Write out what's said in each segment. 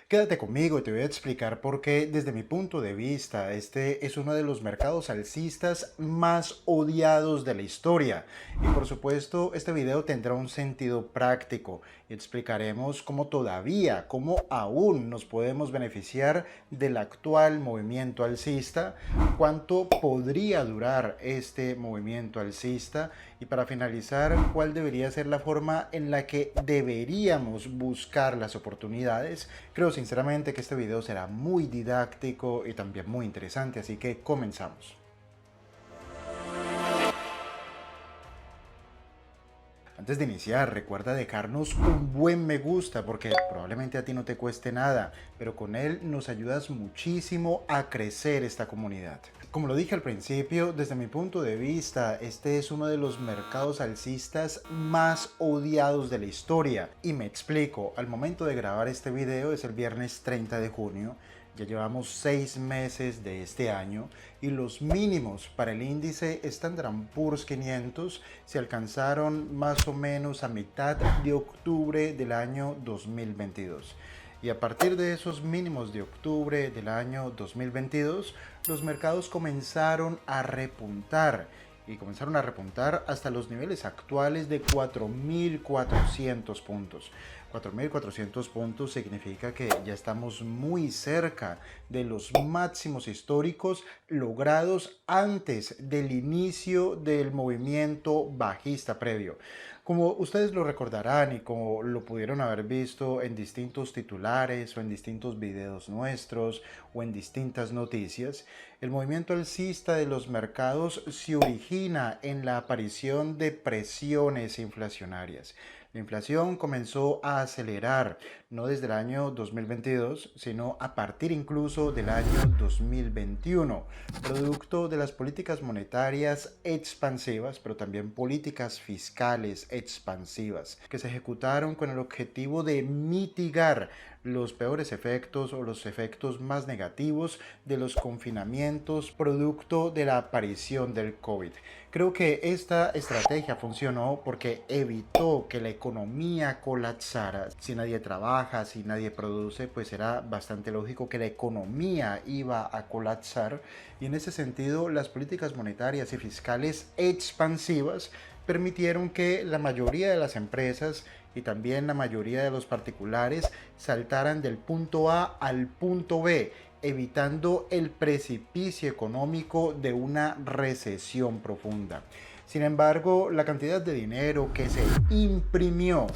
Quédate conmigo y te voy a explicar por qué, desde mi punto de vista, este es uno de los mercados alcistas más odiados de la historia. Y por supuesto, este video tendrá un sentido práctico y explicaremos cómo aún nos podemos beneficiar del actual movimiento alcista, cuánto podría durar este movimiento alcista y para finalizar, cuál debería ser la forma en la que deberíamos buscar las oportunidades. Creo sinceramente que este video será muy didáctico y también muy interesante, así que comenzamos. Antes de iniciar, recuerda dejarnos un buen me gusta porque probablemente a ti no te cueste nada, pero con él nos ayudas muchísimo a crecer esta comunidad. Como lo dije al principio, desde mi punto de vista, este es uno de los mercados alcistas más odiados de la historia. Y me explico, al momento de grabar este video es el viernes 30 de junio, ya llevamos 6 meses de este año y los mínimos para el índice Standard & Poor's 500 se alcanzaron más o menos a mitad de octubre del año 2022. Y a partir de esos mínimos de octubre del año 2022, los mercados comenzaron a repuntar y comenzaron a repuntar hasta los niveles actuales de 4.400 puntos. 4.400 puntos significa que ya estamos muy cerca de los máximos históricos logrados antes del inicio del movimiento bajista previo. Como ustedes lo recordarán y como lo pudieron haber visto en distintos titulares o en distintos videos nuestros o en distintas noticias, el movimiento alcista de los mercados se origina en la aparición de presiones inflacionarias. La inflación comenzó a acelerar, no desde el año 2022, sino a partir incluso del año 2021, producto de las políticas monetarias expansivas, pero también políticas fiscales expansivas, que se ejecutaron con el objetivo de mitigar los peores efectos o los efectos más negativos de los confinamientos producto de la aparición del COVID. Creo que esta estrategia funcionó porque evitó que la economía colapsara. Si nadie trabaja, si nadie produce, pues era bastante lógico que la economía iba a colapsar y en ese sentido las políticas monetarias y fiscales expansivas permitieron que la mayoría de las empresas y también la mayoría de los particulares saltaran del punto A al punto B, evitando el precipicio económico de una recesión profunda. Sin embargo, la cantidad de dinero que se imprimió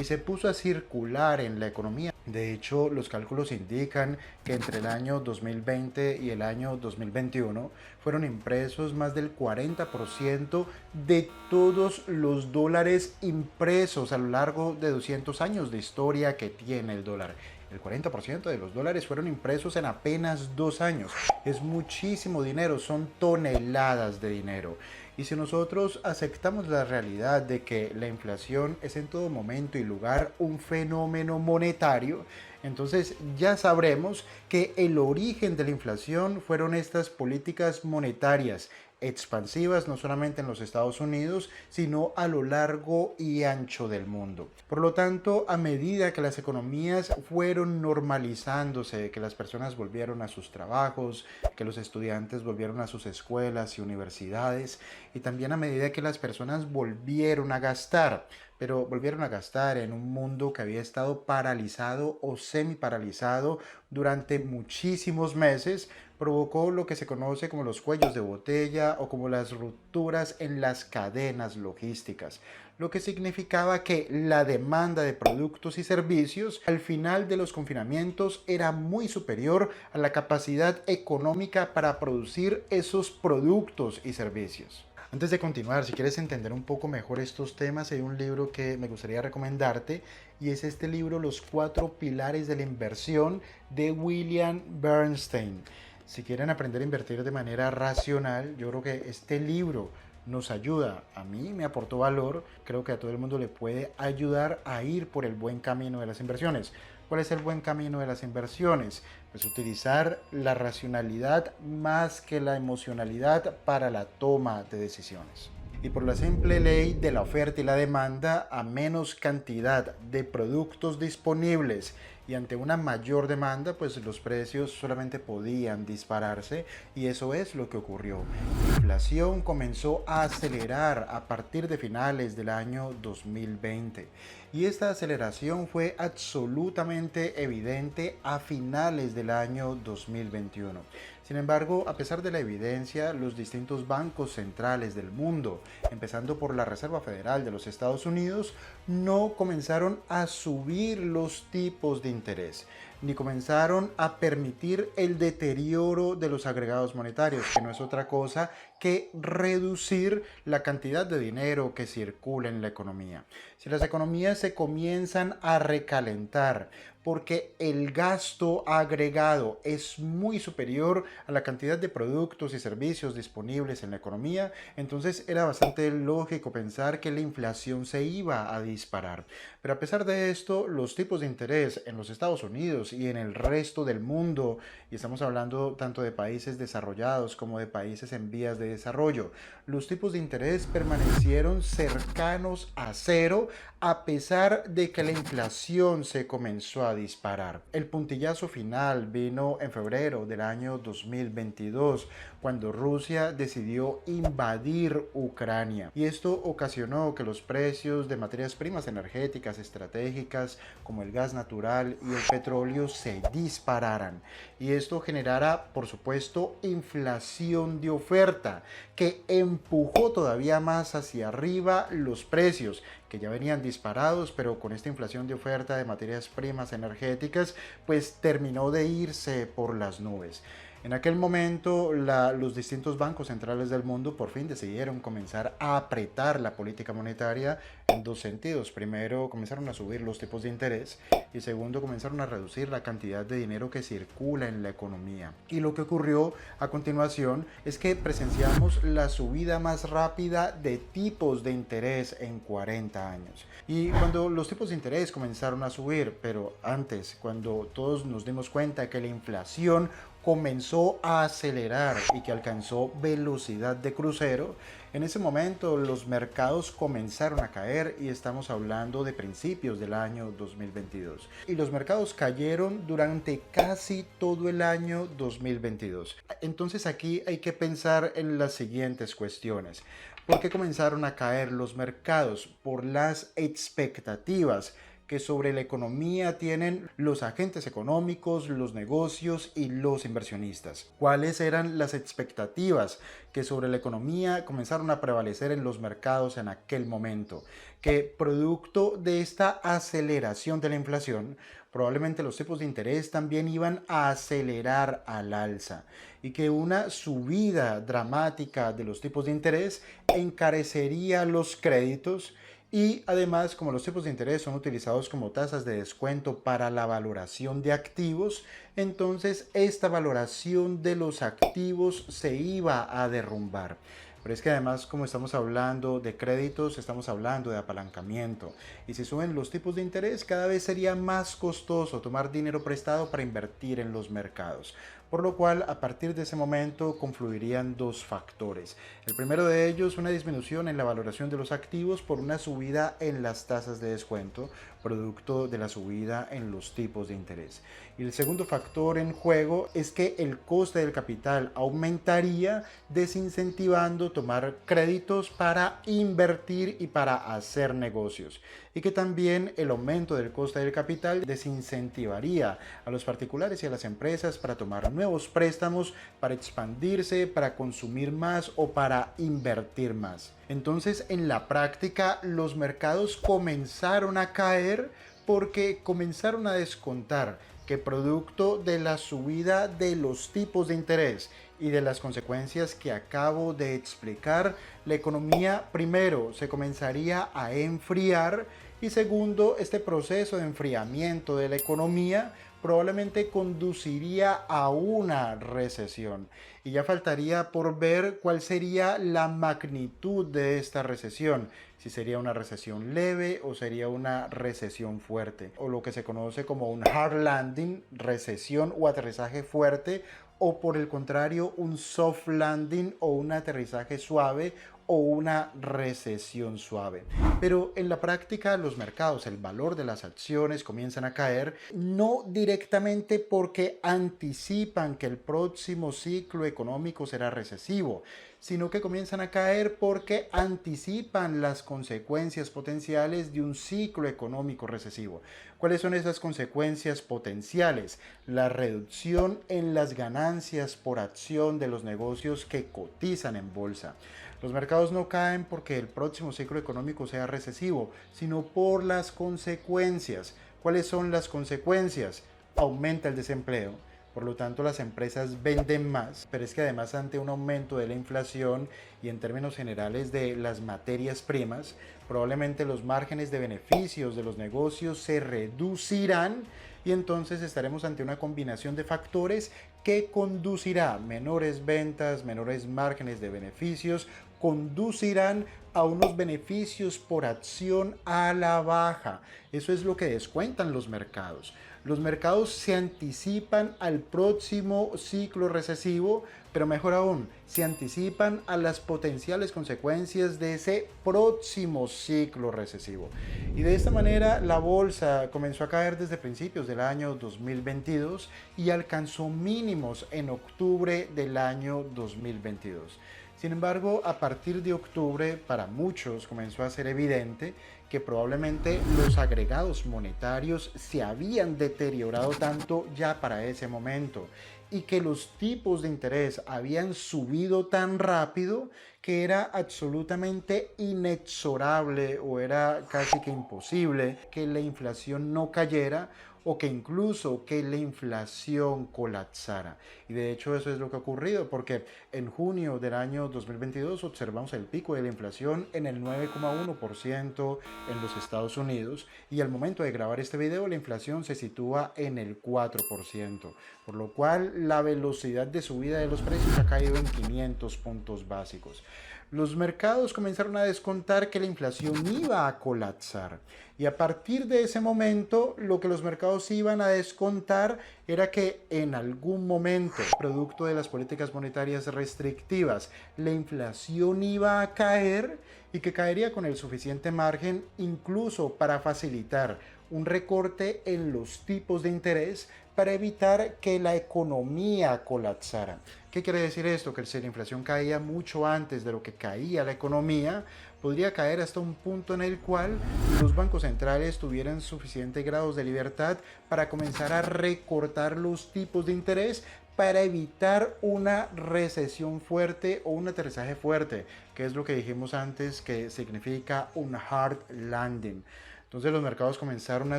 y se puso a circular en la economía, de hecho, los cálculos indican que entre el año 2020 y el año 2021 fueron impresos más del 40% de todos los dólares impresos a lo largo de 200 años de historia que tiene el dólar. El 40% de los dólares fueron impresos en apenas 2 años. Es muchísimo dinero, son toneladas de dinero. Y si nosotros aceptamos la realidad de que la inflación es en todo momento y lugar un fenómeno monetario, entonces ya sabremos que el origen de la inflación fueron estas políticas monetarias expansivas no solamente en los Estados Unidos, sino a lo largo y ancho del mundo. Por lo tanto, a medida que las economías fueron normalizándose, que las personas volvieron a sus trabajos, que los estudiantes volvieron a sus escuelas y universidades, y también a medida que las personas volvieron a gastar, pero volvieron a gastar en un mundo que había estado paralizado o semi paralizado durante muchísimos meses, provocó lo que se conoce como los cuellos de botella o como las rupturas en las cadenas logísticas, lo que significaba que la demanda de productos y servicios al final de los confinamientos era muy superior a la capacidad económica para producir esos productos y servicios. Antes de continuar, si quieres entender un poco mejor estos temas, hay un libro que me gustaría recomendarte y es este libro, Los 4 Pilares de la Inversión, de William Bernstein. Si quieren aprender a invertir de manera racional, yo creo que este libro nos ayuda. A mí me aportó valor, creo que a todo el mundo le puede ayudar a ir por el buen camino de las inversiones. ¿Cuál es el buen camino de las inversiones? Pues utilizar la racionalidad más que la emocionalidad para la toma de decisiones. Y por la simple ley de la oferta y la demanda, a menos cantidad de productos disponibles y ante una mayor demanda, pues los precios solamente podían dispararse y eso es lo que ocurrió. La inflación comenzó a acelerar a partir de finales del año 2020 y esta aceleración fue absolutamente evidente a finales del año 2021. Sin embargo, a pesar de la evidencia, los distintos bancos centrales del mundo, empezando por la Reserva Federal de los Estados Unidos, no comenzaron a subir los tipos de interés, ni comenzaron a permitir el deterioro de los agregados monetarios, que no es otra cosa que reducir la cantidad de dinero que circula en la economía. Si las economías se comienzan a recalentar porque el gasto agregado es muy superior a la cantidad de productos y servicios disponibles en la economía, entonces era bastante lógico pensar que la inflación se iba a disparar. Pero a pesar de esto, los tipos de interés en los Estados Unidos y en el resto del mundo, y estamos hablando tanto de países desarrollados como de países en vías de desarrollo, los tipos de interés permanecieron cercanos a cero a pesar de que la inflación se comenzó a disparar. El puntillazo final vino en febrero del año 2022, cuando Rusia decidió invadir Ucrania. Y esto ocasionó que los precios de materias primas energéticas estratégicas como el gas natural y el petróleo se dispararan. Y esto generara, por supuesto, inflación de oferta, que empujó todavía más hacia arriba los precios, que ya venían disparados, pero con esta inflación de oferta de materias primas energéticas, pues terminó de irse por las nubes. En aquel momento, los distintos bancos centrales del mundo por fin decidieron comenzar a apretar la política monetaria en dos sentidos. Primero, comenzaron a subir los tipos de interés y segundo, comenzaron a reducir la cantidad de dinero que circula en la economía. Y lo que ocurrió a continuación es que presenciamos la subida más rápida de tipos de interés en 40 años. Y cuando los tipos de interés comenzaron a subir, pero antes, cuando todos nos dimos cuenta que la inflación comenzó a acelerar y que alcanzó velocidad de crucero, en ese momento los mercados comenzaron a caer y estamos hablando de principios del año 2022. Y los mercados cayeron durante casi todo el año 2022. Entonces aquí hay que pensar en las siguientes cuestiones. ¿Por qué comenzaron a caer los mercados? Por las expectativas que sobre la economía tienen los agentes económicos, los negocios y los inversionistas. ¿Cuáles eran las expectativas que sobre la economía comenzaron a prevalecer en los mercados en aquel momento? Que producto de esta aceleración de la inflación, probablemente los tipos de interés también iban a acelerar al alza y que una subida dramática de los tipos de interés encarecería los créditos. Y además, como los tipos de interés son utilizados como tasas de descuento para la valoración de activos, entonces esta valoración de los activos se iba a derrumbar. Pero es que además, como estamos hablando de créditos, estamos hablando de apalancamiento. Y si suben los tipos de interés, cada vez sería más costoso tomar dinero prestado para invertir en los mercados. Por lo cual, a partir de ese momento, confluirían dos factores. El primero de ellos, una disminución en la valoración de los activos por una subida en las tasas de descuento, producto de la subida en los tipos de interés. Y el segundo factor en juego es que el coste del capital aumentaría, desincentivando tomar créditos para invertir y para hacer negocios. Y que también el aumento del coste del capital desincentivaría a los particulares y a las empresas para tomar nuevos préstamos, para expandirse, para consumir más o para invertir más. Entonces, en la práctica, los mercados comenzaron a caer porque comenzaron a descontar que producto de la subida de los tipos de interés y de las consecuencias que acabo de explicar, la economía primero se comenzaría a enfriar y segundo, este proceso de enfriamiento de la economía probablemente conduciría a una recesión. Y ya faltaría por ver cuál sería la magnitud de esta recesión, si sería una recesión leve o sería una recesión fuerte, o lo que se conoce como un hard landing, recesión o aterrizaje fuerte, o por el contrario un soft landing o un aterrizaje suave o una recesión suave. Pero en la práctica los mercados, el valor de las acciones comienzan a caer, no directamente porque anticipan que el próximo ciclo económico será recesivo, sino que comienzan a caer porque anticipan las consecuencias potenciales de un ciclo económico recesivo. ¿Cuáles son esas consecuencias potenciales? La reducción en las ganancias por acción de los negocios que cotizan en bolsa. Los mercados no caen porque el próximo ciclo económico sea recesivo, sino por las consecuencias. ¿Cuáles son las consecuencias? Aumenta el desempleo. Por lo tanto, las empresas venden más, pero es que además ante un aumento de la inflación y en términos generales de las materias primas, probablemente los márgenes de beneficios de los negocios se reducirán y entonces estaremos ante una combinación de factores que conducirá menores ventas, menores márgenes de beneficios, conducirán a unos beneficios por acción a la baja. Eso es lo que descuentan los mercados. Los mercados se anticipan al próximo ciclo recesivo, pero mejor aún, se anticipan a las potenciales consecuencias de ese próximo ciclo recesivo. Y de esta manera la bolsa comenzó a caer desde principios del año 2022 y alcanzó mínimos en octubre del año 2022. Sin embargo, a partir de octubre, para muchos comenzó a ser evidente que probablemente los agregados monetarios se habían deteriorado tanto ya para ese momento y que los tipos de interés habían subido tan rápido que era absolutamente inexorable o era casi que imposible que la inflación no cayera o que incluso que la inflación colapsara. Y de hecho eso es lo que ha ocurrido, porque en junio del año 2022 observamos el pico de la inflación en el 9,1% en los Estados Unidos y al momento de grabar este video la inflación se sitúa en el 4%, por lo cual la velocidad de subida de los precios ha caído en 500 puntos básicos. Los mercados comenzaron a descontar que la inflación iba a colapsar y a partir de ese momento lo que los mercados iban a descontar era que en algún momento, producto de las políticas monetarias restrictivas, la inflación iba a caer y que caería con el suficiente margen incluso para facilitar un recorte en los tipos de interés para evitar que la economía colapsara. ¿Qué quiere decir esto? Que si la inflación caía mucho antes de lo que caía la economía, podría caer hasta un punto en el cual los bancos centrales tuvieran suficientes grados de libertad para comenzar a recortar los tipos de interés para evitar una recesión fuerte o un aterrizaje fuerte, que es lo que dijimos antes que significa un hard landing. Entonces los mercados comenzaron a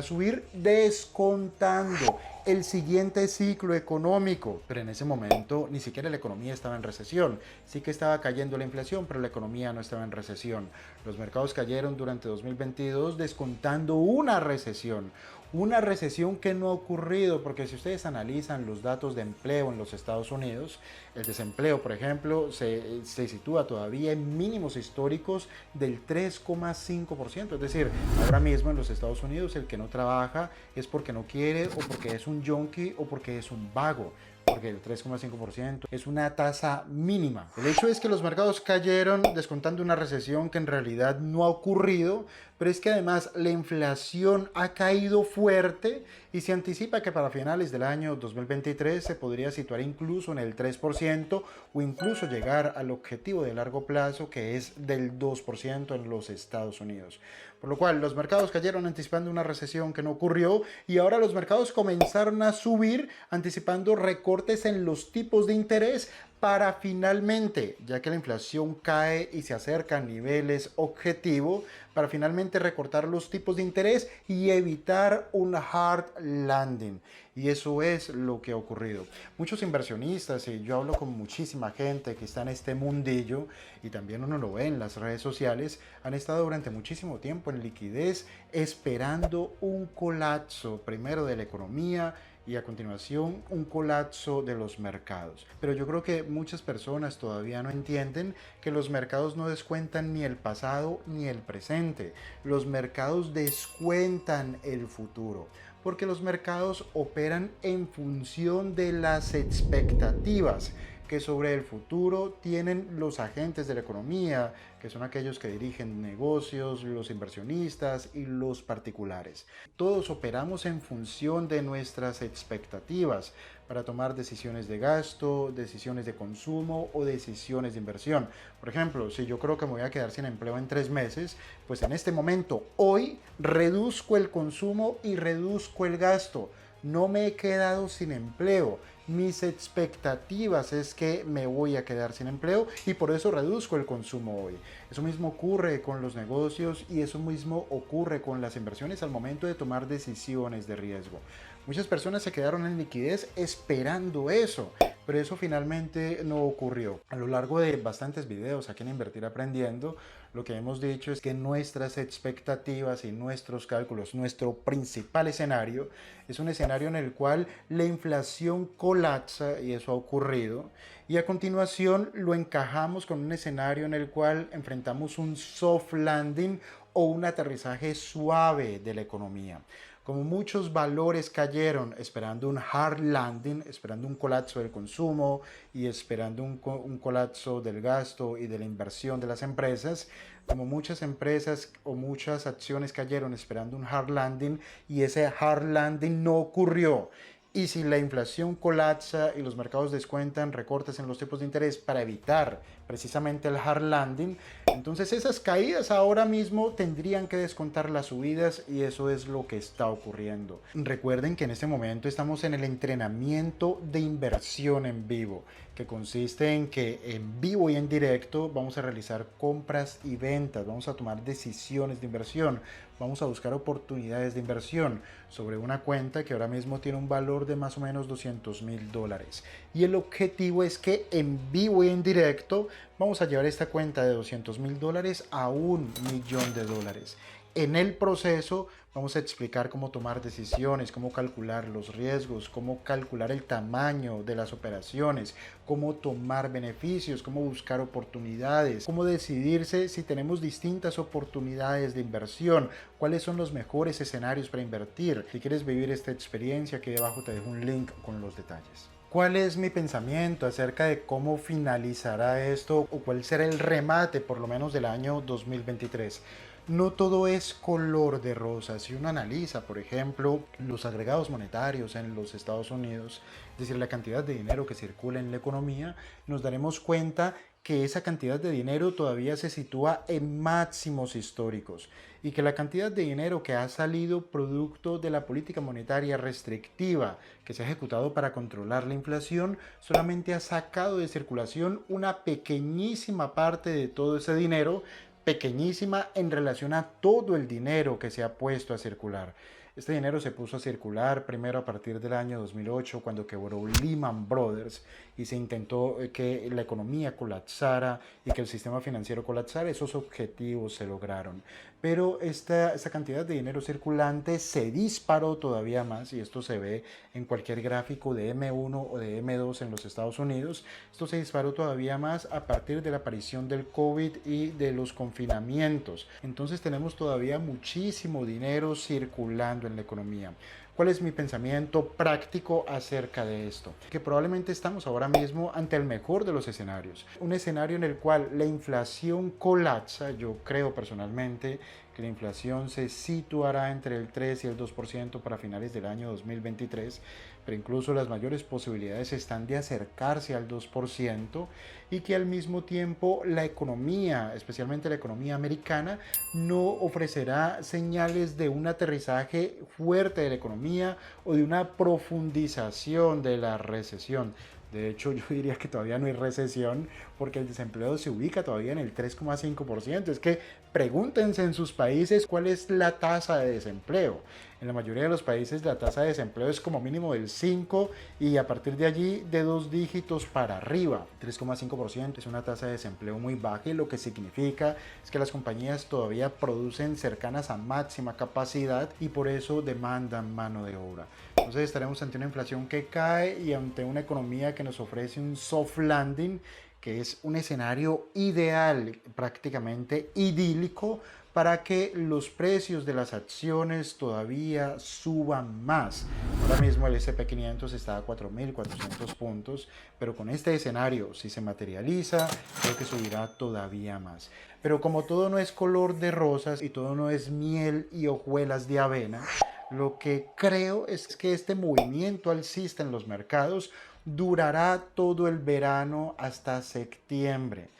subir descontando el siguiente ciclo económico. Pero en ese momento ni siquiera la economía estaba en recesión. Sí que estaba cayendo la inflación, pero la economía no estaba en recesión. Los mercados cayeron durante 2022 descontando una recesión. Una recesión que no ha ocurrido, porque si ustedes analizan los datos de empleo en los Estados Unidos, el desempleo, por ejemplo, se sitúa todavía en mínimos históricos del 3,5%. Es decir, ahora mismo en los Estados Unidos el que no trabaja es porque no quiere o porque es un yonki o porque es un vago, porque el 3,5% es una tasa mínima. El hecho es que los mercados cayeron descontando una recesión que en realidad no ha ocurrido, pero es que además la inflación ha caído fuerte y se anticipa que para finales del año 2023 se podría situar incluso en el 3% o incluso llegar al objetivo de largo plazo que es del 2% en los Estados Unidos. Por lo cual los mercados cayeron anticipando una recesión que no ocurrió y ahora los mercados comenzaron a subir anticipando recortes en los tipos de interés para finalmente, ya que la inflación cae y se acerca a niveles objetivo, para finalmente recortar los tipos de interés y evitar un hard landing. Y eso es lo que ha ocurrido. Muchos inversionistas, y yo hablo con muchísima gente que está en este mundillo, y también uno lo ve en las redes sociales, han estado durante muchísimo tiempo en liquidez esperando un colapso, primero de la economía y a continuación un colapso de los mercados. Pero yo creo que muchas personas todavía no entienden que los mercados no descuentan ni el pasado ni el presente. Los mercados descuentan el futuro, porque los mercados operan en función de las expectativas que sobre el futuro tienen los agentes de la economía, que son aquellos que dirigen negocios, los inversionistas y los particulares. Todos operamos en función de nuestras expectativas para tomar decisiones de gasto, decisiones de consumo o decisiones de inversión. Por ejemplo, si yo creo que me voy a quedar sin empleo en 3 meses, pues en este momento, hoy, reduzco el consumo y reduzco el gasto. No me he quedado sin empleo. Mis expectativas es que me voy a quedar sin empleo y por eso reduzco el consumo hoy. Eso mismo ocurre con los negocios y eso mismo ocurre con las inversiones al momento de tomar decisiones de riesgo. Muchas personas se quedaron en liquidez esperando eso, pero eso finalmente no ocurrió. A lo largo de bastantes videos aquí en Invertir Aprendiendo, lo que hemos dicho es que nuestras expectativas y nuestros cálculos, nuestro principal escenario, es un escenario en el cual la inflación colapsa, y eso ha ocurrido, y a continuación lo encajamos con un escenario en el cual enfrentamos un soft landing o un aterrizaje suave de la economía. Como muchos valores cayeron esperando un hard landing, esperando un colapso del consumo y esperando un colapso del gasto y de la inversión de las empresas, como muchas empresas o muchas acciones cayeron esperando un hard landing y ese hard landing no ocurrió. Y si la inflación colapsa y los mercados descuentan recortes en los tipos de interés para evitar precisamente el hard landing, entonces esas caídas ahora mismo tendrían que descontar las subidas y eso es lo que está ocurriendo. Recuerden que en este momento estamos en el entrenamiento de inversión en vivo, que consiste en que en vivo y en directo vamos a realizar compras y ventas, vamos a tomar decisiones de inversión, vamos a buscar oportunidades de inversión sobre una cuenta que ahora mismo tiene un valor de más o menos $200,000. Y el objetivo es que en vivo y en directo vamos a llevar esta cuenta de $200,000 a $1,000,000. En el proceso vamos a explicar cómo tomar decisiones, cómo calcular los riesgos, cómo calcular el tamaño de las operaciones, cómo tomar beneficios, cómo buscar oportunidades, cómo decidirse si tenemos distintas oportunidades de inversión, cuáles son los mejores escenarios para invertir. Si quieres vivir esta experiencia, aquí debajo te dejo un link con los detalles. ¿Cuál es mi pensamiento acerca de cómo finalizará esto o cuál será el remate por lo menos del año 2023? No todo es color de rosa. Si uno analiza, por ejemplo, los agregados monetarios en los Estados Unidos, es decir, la cantidad de dinero que circula en la economía, nos daremos cuenta que esa cantidad de dinero todavía se sitúa en máximos históricos y que la cantidad de dinero que ha salido producto de la política monetaria restrictiva que se ha ejecutado para controlar la inflación solamente ha sacado de circulación una pequeñísima parte de todo ese dinero, pequeñísima en relación a todo el dinero que se ha puesto a circular. Este dinero se puso a circular primero a partir del año 2008, cuando quebró Lehman Brothers y se intentó que la economía colapsara y que el sistema financiero colapsara. Esos objetivos se lograron. Pero esta cantidad de dinero circulante se disparó todavía más, y esto se ve en cualquier gráfico de M1 o de M2 en los Estados Unidos. Esto se disparó todavía más a partir de la aparición del COVID y de los confinamientos. Entonces tenemos todavía muchísimo dinero circulando en la economía. ¿Cuál es mi pensamiento práctico acerca de esto? Que probablemente estamos ahora mismo ante el mejor de los escenarios. Un escenario en el cual la inflación colapsa. Yo creo personalmente que la inflación se situará entre el 3 y el 2% para finales del año 2023, pero incluso las mayores posibilidades están de acercarse al 2% y que al mismo tiempo la economía, especialmente la economía americana, no ofrecerá señales de un aterrizaje fuerte de la economía o de una profundización de la recesión. De hecho, yo diría que todavía no hay recesión porque el desempleo se ubica todavía en el 3,5%. Es que pregúntense en sus países cuál es la tasa de desempleo. En la mayoría de los países la tasa de desempleo es como mínimo del 5 y a partir de allí de 2 dígitos para arriba. 3,5% es una tasa de desempleo muy baja y lo que significa es que las compañías todavía producen cercanas a máxima capacidad y por eso demandan mano de obra. Entonces estaremos ante una inflación que cae y ante una economía que nos ofrece un soft landing, que es un escenario ideal, prácticamente idílico, para que los precios de las acciones todavía suban más. Ahora mismo el S&P 500 está a 4.400 puntos, pero con este escenario, si se materializa, creo que subirá todavía más. Pero como todo no es color de rosas y todo no es miel y hojuelas de avena, lo que creo es que este movimiento alcista en los mercados durará todo el verano hasta septiembre.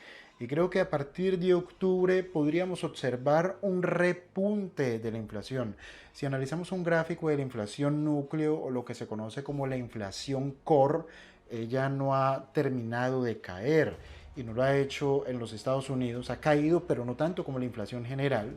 Y creo que a partir de octubre podríamos observar un repunte de la inflación. Si analizamos un gráfico de la inflación núcleo o lo que se conoce como la inflación core, ella no ha terminado de caer y no lo ha hecho en los Estados Unidos. Ha caído, pero no tanto como la inflación general.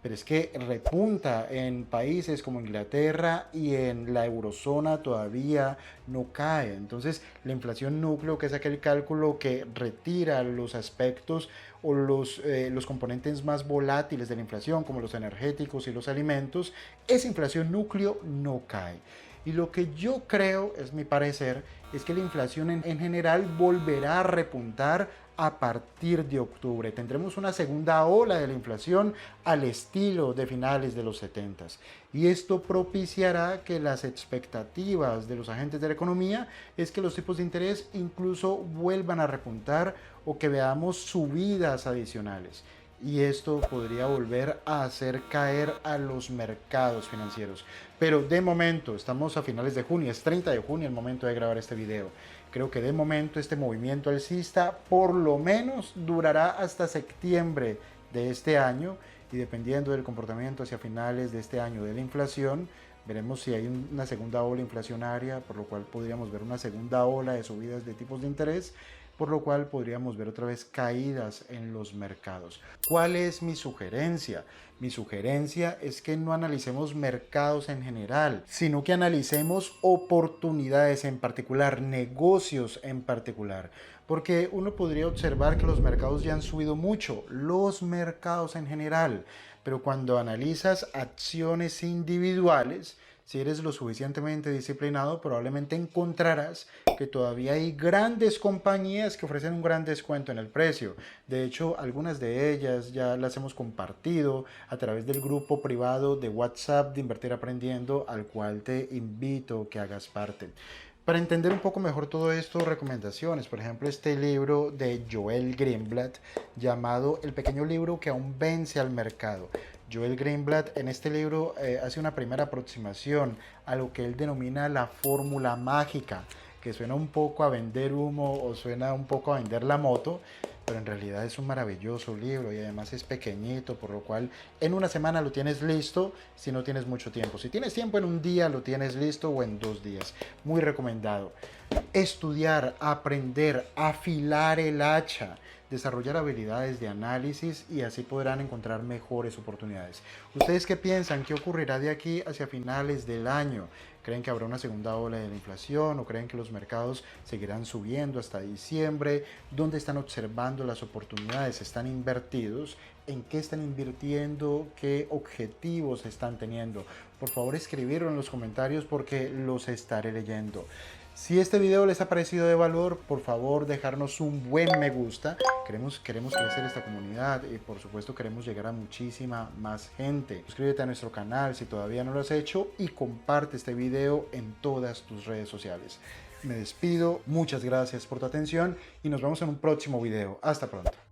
Pero es que repunta en países como Inglaterra y en la eurozona todavía no cae. Entonces la inflación núcleo, que es aquel cálculo que retira los aspectos o los componentes más volátiles de la inflación, como los energéticos y los alimentos, esa inflación núcleo no cae. Y lo que yo creo, es mi parecer, es que la inflación en general volverá a repuntar a partir de octubre. Tendremos una segunda ola de la inflación al estilo de finales de los 70s. Y esto propiciará que las expectativas de los agentes de la economía es que los tipos de interés incluso vuelvan a repuntar o que veamos subidas adicionales. Y esto podría volver a hacer caer a los mercados financieros. Pero de momento, estamos a finales de junio, es 30 de junio el momento de grabar este video. Creo que de momento este movimiento alcista por lo menos durará hasta septiembre de este año, y dependiendo del comportamiento hacia finales de este año de la inflación, veremos si hay una segunda ola inflacionaria, por lo cual podríamos ver una segunda ola de subidas de tipos de interés, por lo cual podríamos ver otra vez caídas en los mercados. ¿Cuál es mi sugerencia? Mi sugerencia es que no analicemos mercados en general, sino que analicemos oportunidades en particular, negocios en particular. Porque uno podría observar que los mercados ya han subido mucho, los mercados en general, pero cuando analizas acciones individuales, si eres lo suficientemente disciplinado, probablemente encontrarás que todavía hay grandes compañías que ofrecen un gran descuento en el precio. De hecho, algunas de ellas ya las hemos compartido a través del grupo privado de WhatsApp de Invertir Aprendiendo, al cual te invito que hagas parte. Para entender un poco mejor todo esto, recomendaciones. Por ejemplo, este libro de Joel Greenblatt llamado El pequeño libro que aún vence al mercado. Joel Greenblatt en este libro hace una primera aproximación a lo que él denomina la fórmula mágica, que suena un poco a vender humo o suena un poco a vender la moto, pero en realidad es un maravilloso libro y además es pequeñito, por lo cual en una semana lo tienes listo si no tienes mucho tiempo. Si tienes tiempo en un día lo tienes listo, o en 2 días. Muy recomendado. Estudiar, aprender, afilar el hacha, desarrollar habilidades de análisis, y así podrán encontrar mejores oportunidades. ¿Ustedes qué piensan? ¿Qué ocurrirá de aquí hacia finales del año? ¿Creen que habrá una segunda ola de la inflación o creen que los mercados seguirán subiendo hasta diciembre? ¿Dónde están observando las oportunidades? ¿Están invertidos? ¿En qué están invirtiendo? ¿Qué objetivos están teniendo? Por favor, escribirlo en los comentarios porque los estaré leyendo. Si este video les ha parecido de valor, por favor dejarnos un buen me gusta. Queremos crecer esta comunidad y por supuesto queremos llegar a muchísima más gente. Suscríbete a nuestro canal si todavía no lo has hecho y comparte este video en todas tus redes sociales. Me despido, muchas gracias por tu atención y nos vemos en un próximo video. Hasta pronto.